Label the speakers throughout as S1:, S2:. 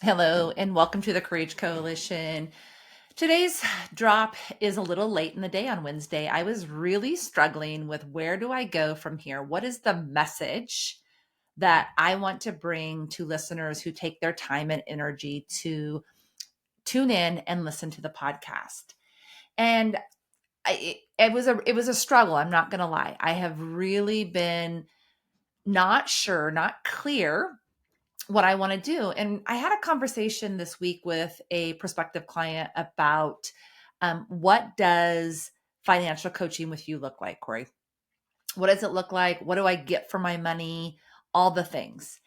S1: Hello, and welcome to the Courage Coalition. Today's drop is a little late in the day on Wednesday. I was really struggling with where do I go from here? What is the message that I want to bring to listeners who take their time and energy to tune in and listen to the podcast? And it was a struggle. I'm not going to lie. I have really been not sure, not clear what I want to do. And I had a conversation this week with a prospective client about what does financial coaching with you look like, Corey? What does it look like? What do I get for my money? All the things.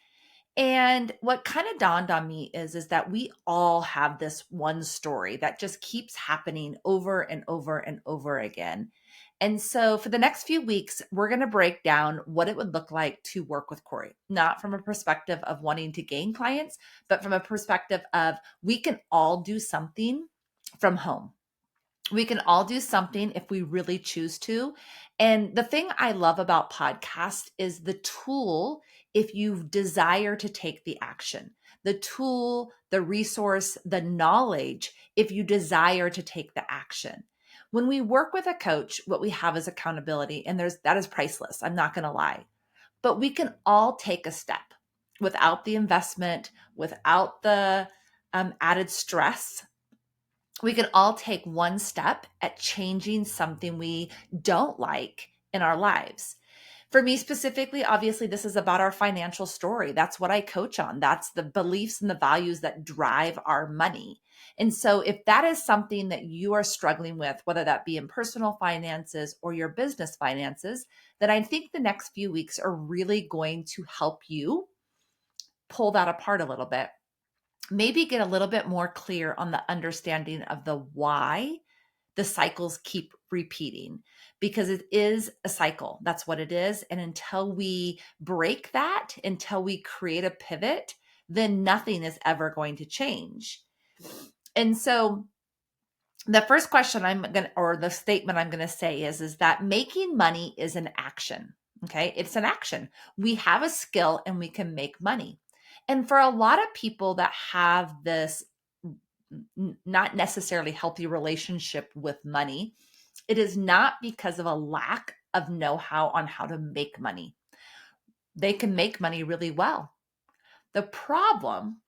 S1: And what kind of dawned on me is that we all have this one story that just keeps happening over and over and over again. And so for the next few weeks, we're going to break down what it would look like to work with Corey, not from a perspective of wanting to gain clients, but from a perspective of we can all do something from home. We can all do something if we really choose to. And the thing I love about podcasts is the tool if you desire to take the action, the tool, the resource, the knowledge if you desire to take the action. When we work with a coach, what we have is accountability, and that is priceless. I'm not going to lie. But we can all take a step without the investment, without the added stress. We can all take one step at changing something we don't like in our lives. For me specifically, obviously, this is about our financial story. That's what I coach on. That's the beliefs and the values that drive our money. And so, if that is something that you are struggling with, whether that be in personal finances or your business finances, then I think the next few weeks are really going to help you pull that apart a little bit. Maybe get a little bit more clear on the understanding of the why the cycles keep repeating, because it is a cycle. That's what it is. And until we break that, until we create a pivot, then nothing is ever going to change. And so the first question or the statement I'm going to say is that making money is an action. Okay. It's an action. We have a skill and we can make money. And for a lot of people that have this not necessarily healthy relationship with money, it is not because of a lack of know-how on how to make money. They can make money really well. The problem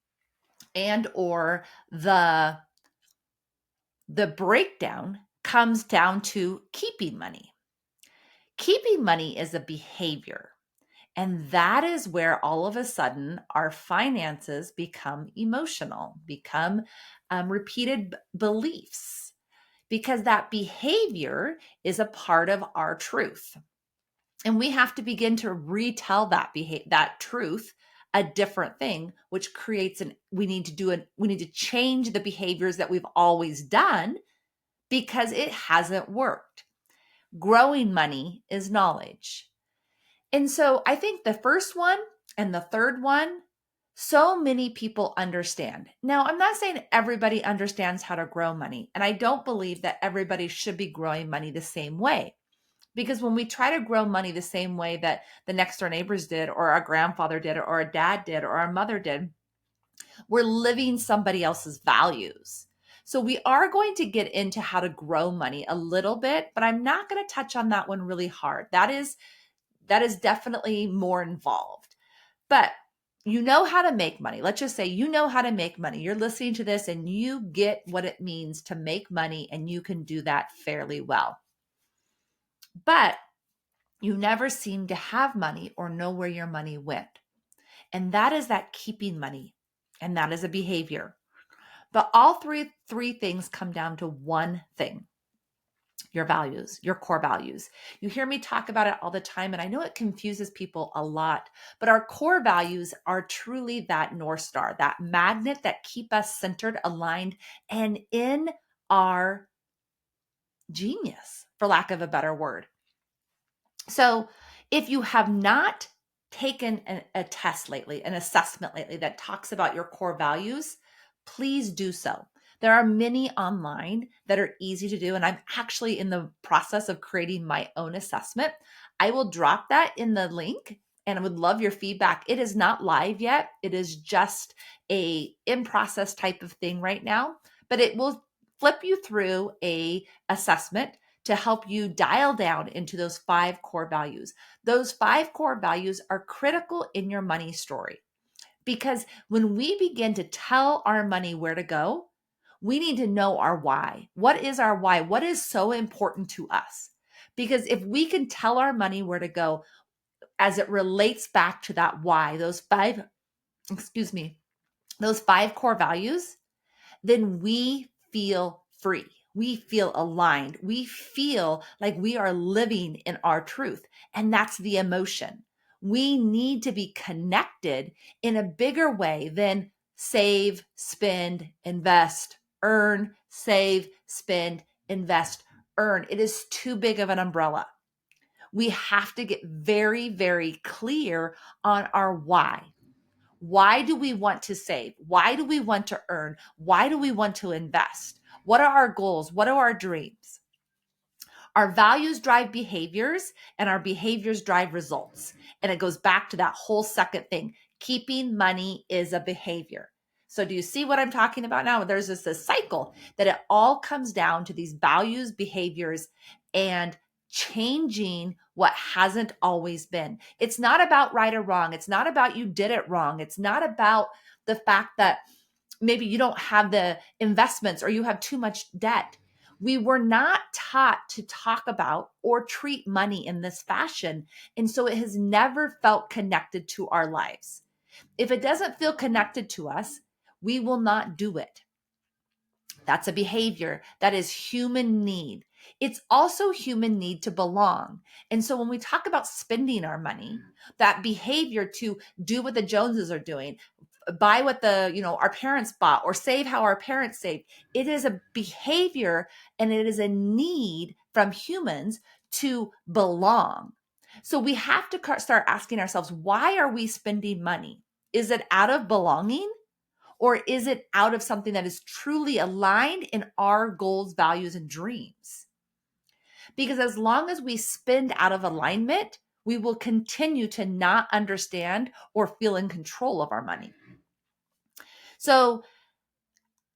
S1: and or the breakdown comes down to keeping money. Keeping money is a behavior. And that is where all of a sudden our finances become emotional, become repeated beliefs, because that behavior is a part of our truth. And we have to begin to retell that truth a different thing, which creates we need to change the behaviors that we've always done because it hasn't worked. Growing money is knowledge. And so I think the first one and the third one, so many people understand. Now, I'm not saying everybody understands how to grow money, and I don't believe that everybody should be growing money the same way. Because when we try to grow money the same way that the next door neighbors did, or our grandfather did, or our dad did, or our mother did, we're living somebody else's values. So we are going to get into how to grow money a little bit, but I'm not going to touch on that one really hard. That is definitely more involved. But you know how to make money. Let's just say you know how to make money. You're listening to this and you get what it means to make money, and you can do that fairly well. But you never seem to have money or know where your money went. And that is that keeping money. And that is a behavior. But all three things come down to one thing: your values, your core values. You hear me talk about it all the time, and I know it confuses people a lot, but our core values are truly that North Star, that magnet that keep us centered, aligned, and in our genius, for lack of a better word. So if you have not taken a test lately, an assessment lately that talks about your core values, please do so. There are many online that are easy to do, and I'm actually in the process of creating my own assessment. I will drop that in the link, and I would love your feedback. It is not live yet. It is just a in process type of thing right now, but it will flip you through a assessment to help you dial down into those 5 core values. Those 5 core values are critical in your money story because when we begin to tell our money where to go, we need to know our why. What is our why? What is so important to us? Because if we can tell our money where to go as it relates back to that why, those 5 core values, then we feel free. We feel aligned. We feel like we are living in our truth. And that's the emotion. We need to be connected in a bigger way than save, spend, invest, earn, save, spend, invest, earn. It is too big of an umbrella. We have to get very, very clear on our why. Why do we want to save? Why do we want to earn? Why do we want to invest? What are our goals? What are our dreams? Our values drive behaviors and our behaviors drive results. And it goes back to that whole second thing. Keeping money is a behavior. So do you see what I'm talking about now? There's this cycle that it all comes down to these values, behaviors, and changing what hasn't always been. It's not about right or wrong. It's not about you did it wrong. It's not about the fact that maybe you don't have the investments or you have too much debt. We were not taught to talk about or treat money in this fashion. And so it has never felt connected to our lives. If it doesn't feel connected to us, we will not do it. That's a behavior. That is human need. It's also human need to belong. And so when we talk about spending our money, that behavior to do what the Joneses are doing, buy what our parents bought or save how our parents saved, it is a behavior and it is a need from humans to belong. So we have to start asking ourselves, why are we spending money? Is it out of belonging? Or is it out of something that is truly aligned in our goals, values, and dreams? Because as long as we spend out of alignment, we will continue to not understand or feel in control of our money. So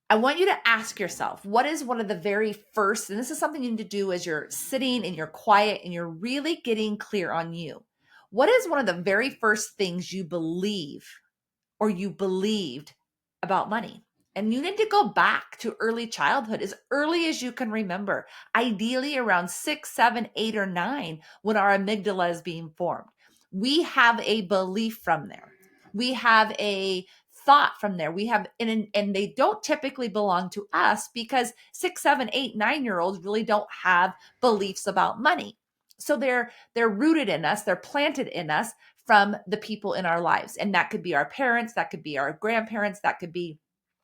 S1: I want you to ask yourself, what is one of the very first, and this is something you need to do as you're sitting and you're quiet and you're really getting clear on you. What is one of the very first things you believe or you believed about money? And you need to go back to early childhood, as early as you can remember, ideally around 6, 7, 8, or 9, when our amygdala is being formed. We have a belief from there. We have a thought from there. We have, and they don't typically belong to us because 6, 7, 8, 9-year-olds really don't have beliefs about money. So they're rooted in us, they're planted in us from the people in our lives. And that could be our parents, that could be our grandparents, that could be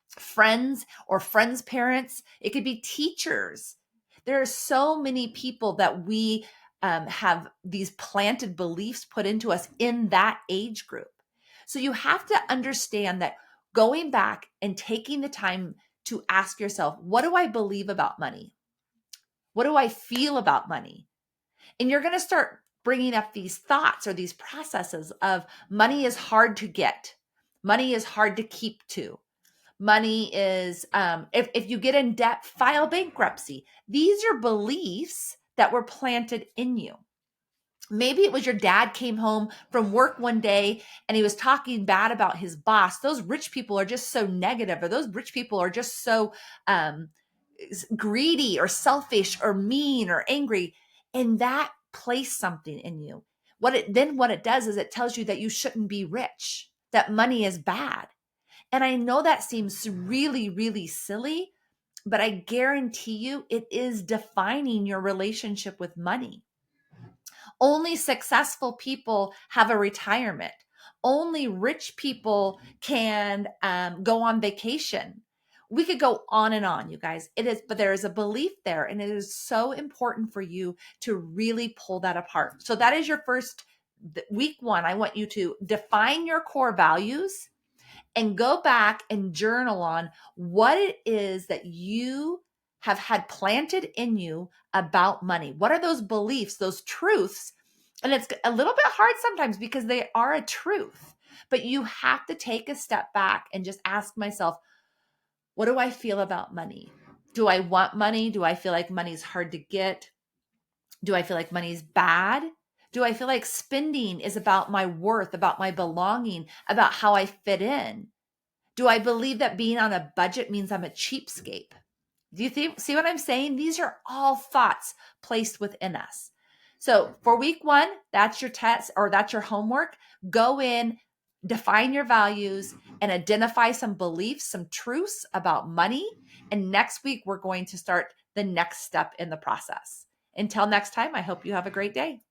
S1: friends or friends' parents, it could be teachers. There are so many people that we have these planted beliefs put into us in that age group. So you have to understand that going back and taking the time to ask yourself, what do I believe about money? What do I feel about money? And you're going to start bringing up these thoughts or these processes of money is hard to get. Money is hard to keep to. Money is, if you get in debt, file bankruptcy. These are beliefs that were planted in you. Maybe it was your dad came home from work one day and he was talking bad about his boss. Those rich people are just so negative, or those rich people are just so greedy or selfish or mean or angry. And that placed something in you. What it does is it tells you that you shouldn't be rich, that money is bad. And I know that seems really, really silly, but I guarantee you it is defining your relationship with money. Only successful people have a retirement. Only rich people can go on vacation. We could go on and on, you guys. It is, but there is a belief there, and it is so important for you to really pull that apart. So that is your first week 1. I want you to define your core values and go back and journal on what it is that you have had planted in you about money. What are those beliefs, those truths And it's a little bit hard sometimes because they are a truth, but you have to take a step back and just ask myself, what do I feel about money? Do I want money? Do I feel like money's hard to get? Do I feel like money's bad? Do I feel like spending is about my worth, about my belonging, about how I fit in? Do I believe that being on a budget means I'm a cheapskate? Do you see what I'm saying? These are all thoughts placed within us. So for week 1, that's your test or that's your homework. Go in, define your values, and identify some beliefs, some truths about money. And next week, we're going to start the next step in the process. Until next time, I hope you have a great day.